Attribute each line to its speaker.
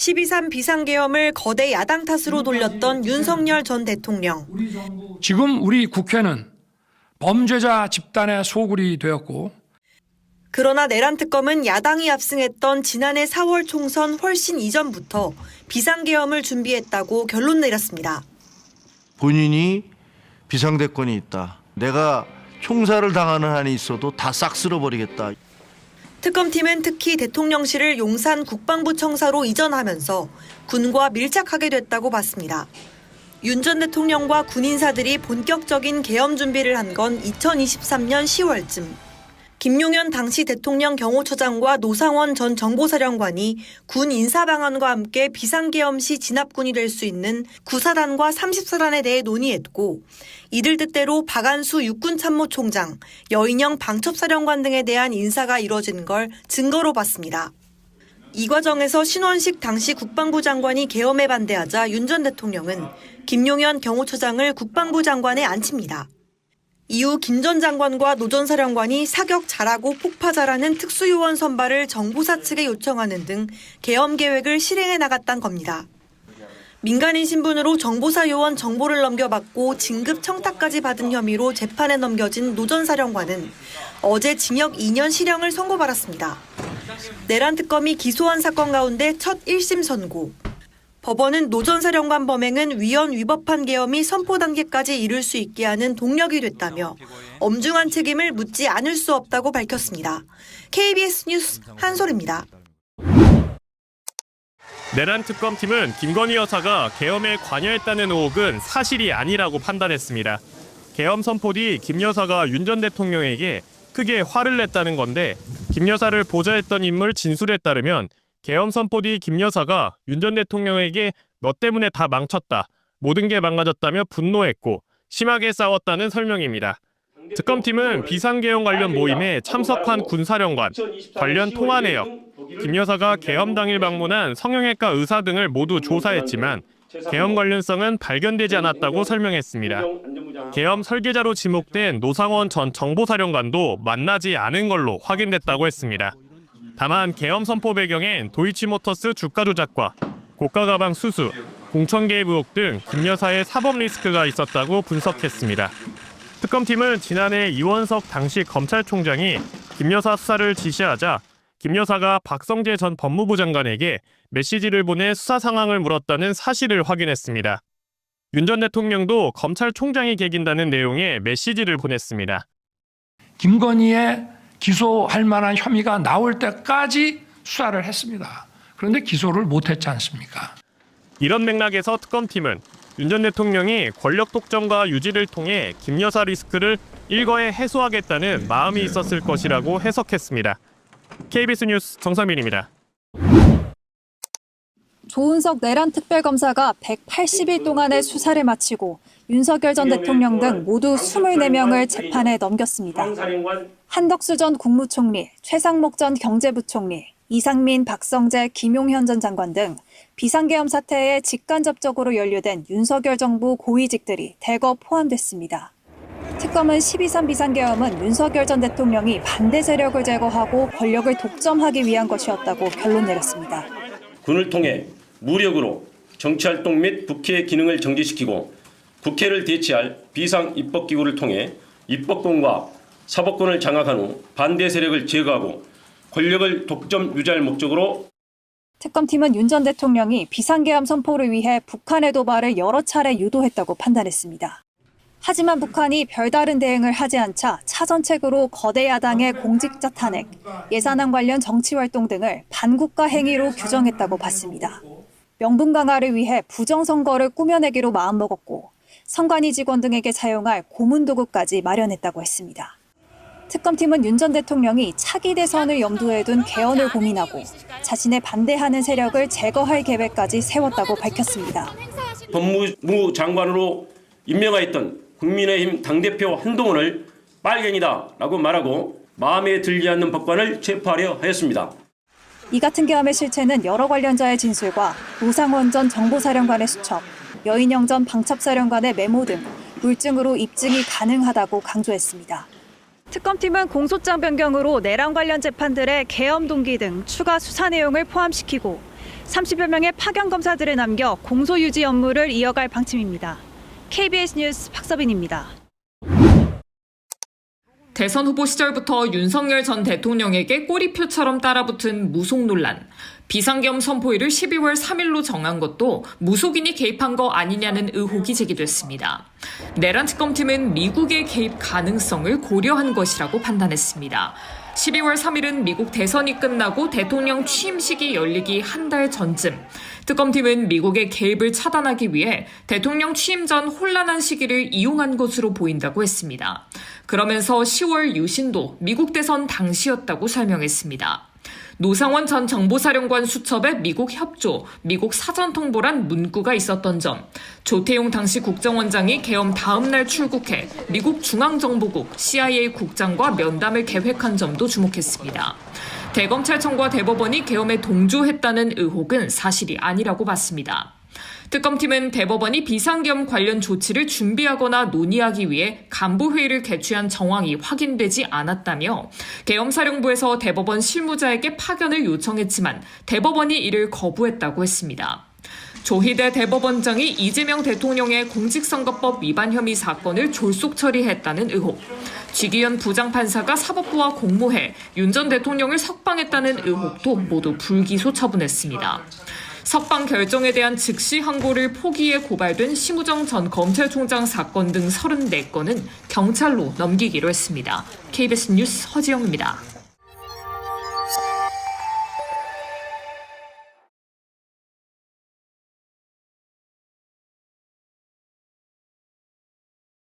Speaker 1: 12.3 비상계엄을 거대 야당 탓으로 돌렸던 윤석열 전 대통령.
Speaker 2: 지금 우리 국회는 범죄자 집단의 소굴이 되었고,
Speaker 1: 그러나 내란 특검은 야당이 압승했던 지난해 4월 총선 훨씬 이전부터 비상계엄을 준비했다고 결론 내렸습니다.
Speaker 3: 본인이 비상대권이 있다. 내가 총살을 당하는 한이 있어도 다 싹 쓸어버리겠다.
Speaker 1: 특검팀은 특히 대통령실을 용산 국방부 청사로 이전하면서 군과 밀착하게 됐다고 봤습니다. 윤 전 대통령과 군 인사들이 본격적인 계엄 준비를 한 건 2023년 10월쯤. 김용현 당시 대통령 경호처장과 노상원 전 정보사령관이 군 인사방안과 함께 비상계엄 시 진압군이 될 수 있는 9사단과 30사단에 대해 논의했고, 이들 뜻대로 박안수 육군참모총장, 여인영 방첩사령관 등에 대한 인사가 이뤄진 걸 증거로 봤습니다. 이 과정에서 신원식 당시 국방부 장관이 계엄에 반대하자 윤 전 대통령은 김용현 경호처장을 국방부 장관에 앉힙니다. 이후 김 전 장관과 노 전 사령관이 사격 잘하고 폭파 잘하는 특수요원 선발을 정보사 측에 요청하는 등 계엄 계획을 실행해 나갔단 겁니다. 민간인 신분으로 정보사 요원 정보를 넘겨받고 진급 청탁까지 받은 혐의로 재판에 넘겨진 노 전 사령관은 어제 징역 2년 실형을 선고받았습니다. 내란 특검이 기소한 사건 가운데 첫 1심 선고. 법원은 노 전 사령관 범행은 위헌 위법한 계엄이 선포 단계까지 이를 수 있게 하는 동력이 됐다며 엄중한 책임을 묻지 않을 수 없다고 밝혔습니다. KBS 뉴스 한솔입니다.
Speaker 4: 내란 특검팀은 김건희 여사가 계엄에 관여했다는 의혹은 사실이 아니라고 판단했습니다. 계엄 선포 뒤 김 여사가 윤 전 대통령에게 크게 화를 냈다는 건데, 김 여사를 보좌했던 인물 진술에 따르면 계엄 선포 뒤 김 여사가 윤 전 대통령에게 너 때문에 다 망쳤다, 모든 게 망가졌다며 분노했고 심하게 싸웠다는 설명입니다. 특검팀은 비상계엄 관련 모임에 참석한 군사령관, 관련 통화 내역, 김 여사가 계엄 당일 방문한 성형외과 의사 등을 모두 조사했지만 계엄 관련성은 발견되지 않았다고 설명했습니다. 계엄 설계자로 지목된 노상원 전 정보사령관도 만나지 않은 걸로 확인됐다고 했습니다. 다만 계엄 선포 배경엔 도이치모터스 주가 조작과 고가 가방 수수, 공천 개입 의혹 등 김 여사의 사법 리스크가 있었다고 분석했습니다. 특검팀은 지난해 이원석 당시 검찰총장이 김 여사 수사를 지시하자 김 여사가 박성재 전 법무부 장관에게 메시지를 보내 수사 상황을 물었다는 사실을 확인했습니다. 윤 전 대통령도 검찰총장이 개긴다는 내용의 메시지를 보냈습니다.
Speaker 2: 김건희의 기소할 만한 혐의가 나올 때까지 수사를 했습니다. 그런데 기소를 못했지 않습니까?
Speaker 4: 이런 맥락에서 특검팀은 윤 전 대통령이 권력 독점과 유지를 통해 김 여사 리스크를 일거에 해소하겠다는 마음이 있었을 것이라고 해석했습니다. KBS 뉴스 정상민입니다.
Speaker 5: 조은석 내란 특별검사가 180일 동안의 수사를 마치고 윤석열 전 대통령 등 모두 24명을 재판에 넘겼습니다. 한덕수 전 국무총리, 최상목 전 경제부총리, 이상민, 박성재, 김용현 전 장관 등 비상계엄 사태에 직간접적으로 연루된 윤석열 정부 고위직들이 대거 포함됐습니다. 특검은 12.3 비상계엄은 윤석열 전 대통령이 반대 세력을 제거하고 권력을 독점하기 위한 것이었다고 결론 내렸습니다.
Speaker 6: 군을 통해 무력으로 정치활동 및 국회의 기능을 정지시키고 국회를 대체할 비상입법기구를 통해 입법권과 사법권을 장악한 후 반대 세력을 제거하고 권력을 독점 유지할 목적으로.
Speaker 5: 특검팀은 윤 전 대통령이 비상계엄 선포를 위해 북한의 도발을 여러 차례 유도했다고 판단했습니다. 하지만 북한이 별다른 대응을 하지 않자 차전책으로 거대 야당의 공직자 탄핵, 예산안 관련 정치활동 등을 반국가 행위로 규정했다고 봤습니다. 명분 강화를 위해 부정선거를 꾸며내기로 마음먹었고 선관위 직원 등에게 사용할 고문도구까지 마련했다고 했습니다. 특검팀은 윤 전 대통령이 차기 대선을 염두에 둔 개헌을 고민하고 자신의 반대하는 세력을 제거할 계획까지 세웠다고 밝혔습니다.
Speaker 6: 법무부 장관으로 임명하였던 국민의힘 당대표 한동훈을 빨갱이다라고 말하고 마음에 들지 않는 법관을 체포하려 하였습니다.
Speaker 5: 이 같은 계엄의 실체는 여러 관련자의 진술과 노상원 전 정보사령관의 수첩, 여인영 전 방첩사령관의 메모 등 물증으로 입증이 가능하다고 강조했습니다. 특검팀은 공소장 변경으로 내란 관련 재판들의 계엄 동기 등 추가 수사 내용을 포함시키고 30여 명의 파견 검사들을 남겨 공소 유지 업무를 이어갈 방침입니다. KBS 뉴스 박서빈입니다.
Speaker 7: 대선 후보 시절부터 윤석열 전 대통령에게 꼬리표처럼 따라붙은 무속 논란. 비상계엄 선포일을 12월 3일로 정한 것도 무속인이 개입한 거 아니냐는 의혹이 제기됐습니다. 내란 특검팀은 미국의 개입 가능성을 고려한 것이라고 판단했습니다. 12월 3일은 미국 대선이 끝나고 대통령 취임식이 열리기 한 달 전쯤. 특검팀은 미국의 개입을 차단하기 위해 대통령 취임 전 혼란한 시기를 이용한 것으로 보인다고 했습니다. 그러면서 10월 유신도 미국 대선 당시였다고 설명했습니다. 노상원 전 정보사령관 수첩에 미국 협조, 미국 사전 통보란 문구가 있었던 점, 조태용 당시 국정원장이 계엄 다음 날 출국해 미국 중앙정보국 CIA 국장과 면담을 계획한 점도 주목했습니다. 대검찰청과 대법원이 계엄에 동조했다는 의혹은 사실이 아니라고 봤습니다. 특검팀은 대법원이 비상계엄 관련 조치를 준비하거나 논의하기 위해 간부회의를 개최한 정황이 확인되지 않았다며 계엄사령부에서 대법원 실무자에게 파견을 요청했지만 대법원이 이를 거부했다고 했습니다. 조희대 대법원장이 이재명 대통령의 공직선거법 위반 혐의 사건을 졸속 처리했다는 의혹, 쥐기현 부장판사가 사법부와 공모해 윤 전 대통령을 석방했다는 의혹도 모두 불기소 처분했습니다. 석방 결정에 대한 즉시 항고를 포기해 고발된 심우정 전 검찰총장 사건 등 34건은 경찰로 넘기기로 했습니다. KBS 뉴스 허지영입니다.